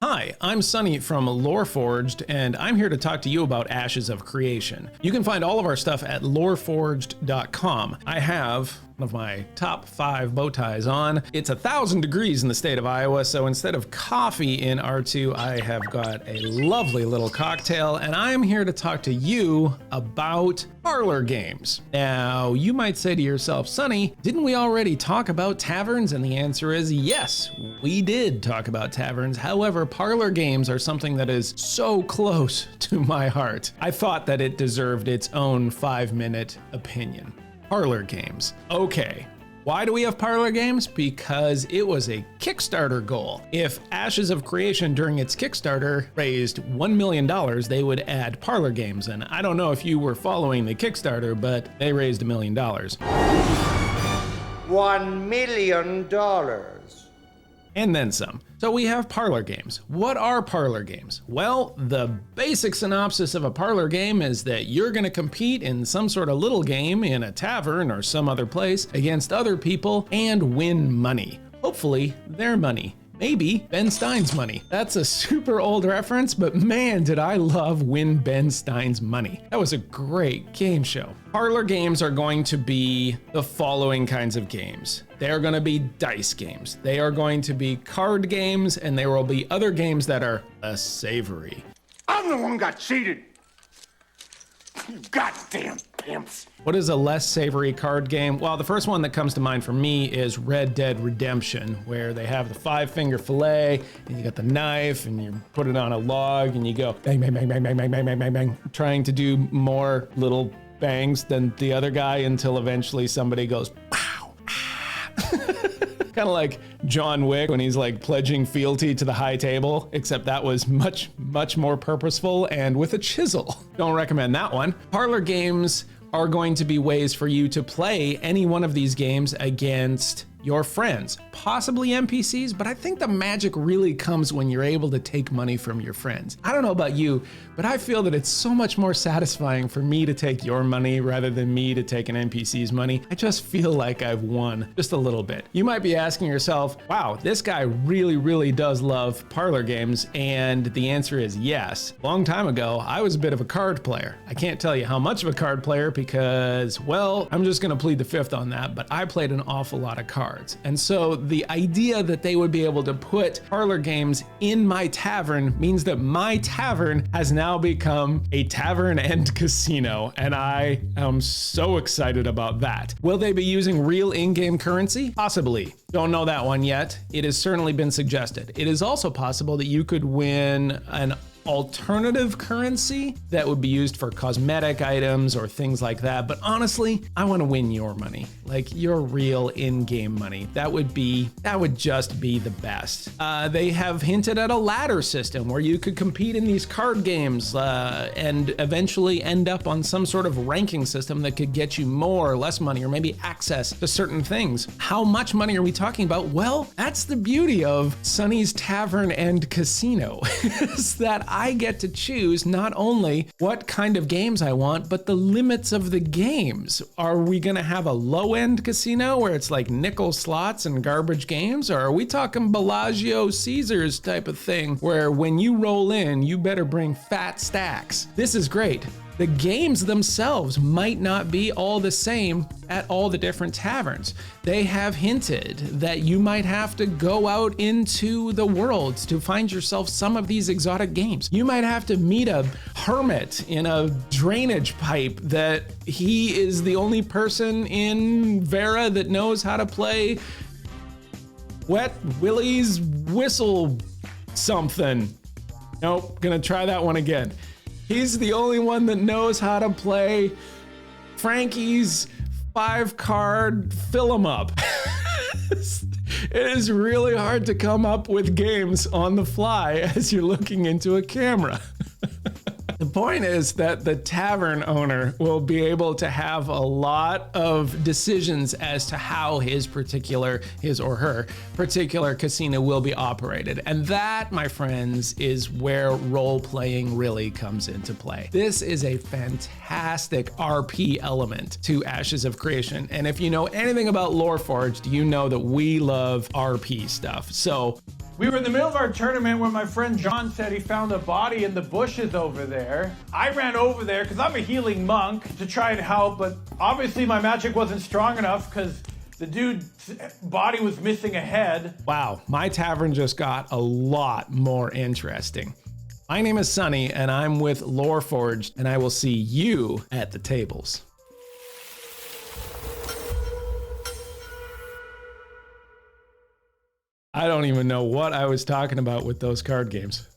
Hi, I'm Sunny from LoreForged, and I'm here to talk to you about Ashes of Creation. You can find all of our stuff at LoreForged.com. I have one of my top 5 bow ties on. It's 1,000 degrees in the state of Iowa, so instead of coffee in R2, I have got a lovely little cocktail, and I'm here to talk to you about Parlor games. Now, you might say to yourself, Sunny, didn't we already talk about taverns? And the answer is yes, we did talk about taverns. However, Parlor games are something that is so close to my heart. I thought that it deserved its own 5-minute opinion. Parlor games. Okay. Why do we have Parlor games? Because it was a Kickstarter goal. If Ashes of Creation during its Kickstarter raised $1 million, they would add Parlor games. And I don't know if you were following the Kickstarter, but they raised $1 million. $1 million. And then some. So we have Parlor games. What are Parlor games? Well, the basic synopsis of a Parlor game is that you're gonna compete in some sort of little game in a tavern or some other place against other people and win money. Hopefully, their money. Maybe Ben Stein's money. That's a super old reference, but man, did I love Win Ben Stein's Money. That was a great game show. Parlor games are going to be the following kinds of games. They are going to be dice games. They are going to be card games, and there will be other games that are less savory. I'm the one who got cheated. You goddamn pimps. What is a less savory card game? Well, the first one that comes to mind for me is Red Dead Redemption, where they have the 5-finger fillet, and you got the knife, and you put it on a log, and you go bang, bang, bang, bang, bang, bang, bang, bang, bang, bang, trying to do more little bangs than the other guy until eventually somebody goes, pow. Kind of like John Wick when he's like pledging fealty to the high table, except that was much, much more purposeful and with a chisel. Don't recommend that one. Parlor games are going to be ways for you to play any one of these games against your friends, possibly NPCs, but I think the magic really comes when you're able to take money from your friends. I don't know about you, but I feel that it's so much more satisfying for me to take your money rather than me to take an NPC's money. I just feel like I've won just a little bit. You might be asking yourself, wow, this guy really does love Parlor games, and the answer is yes. A long time ago, I was a bit of a card player. I can't tell you how much of a card player because, well, I'm just gonna plead the fifth on that, but I played an awful lot of cards. And so the idea that they would be able to put Parlor games in my tavern means that my tavern has now become a tavern and casino, and I am so excited about that. Will they be using real in-game currency? Possibly. Don't know that one yet. It has certainly been suggested. It is also possible that you could win an alternative currency that would be used for cosmetic items or things like that. But honestly, I want to win your money, like your real in-game money. That would just be the best. They have hinted at a ladder system where you could compete in these card games and eventually end up on some sort of ranking system that could get you more or less money or maybe access to certain things. How much money are we talking about? Well, that's the beauty of Sunny's Tavern and Casino is that I get to choose not only what kind of games I want, but the limits of the games. Are we gonna have a low-end casino where it's like nickel slots and garbage games? Or are we talking Bellagio Caesars type of thing where when you roll in, you better bring fat stacks? This is great. The games themselves might not be all the same at all the different taverns. They have hinted that you might have to go out into the world to find yourself some of these exotic games. You might have to meet a hermit in a drainage pipe that he is the only person in Verra that knows how to play Wet Willie's Whistle something. Nope, gonna try that one again. He's the only one that knows how to play Frankie's 5-card fill 'em up. It is really hard to come up with games on the fly as you're looking into a camera. The point is that the tavern owner will be able to have a lot of decisions as to how his or her particular casino will be operated. And that, my friends, is where role-playing really comes into play. This is a fantastic RP element to Ashes of Creation. And if you know anything about LoreForged, you know that we love RP stuff. So We were in the middle of our tournament when my friend John said he found a body in the bushes over there. I ran over there because I'm a healing monk to try and help, but obviously my magic wasn't strong enough because the dude's body was missing a head. Wow, my tavern just got a lot more interesting. My name is Sunny, and I'm with LoreForged, and I will see you at the tables. I don't even know what I was talking about with those card games.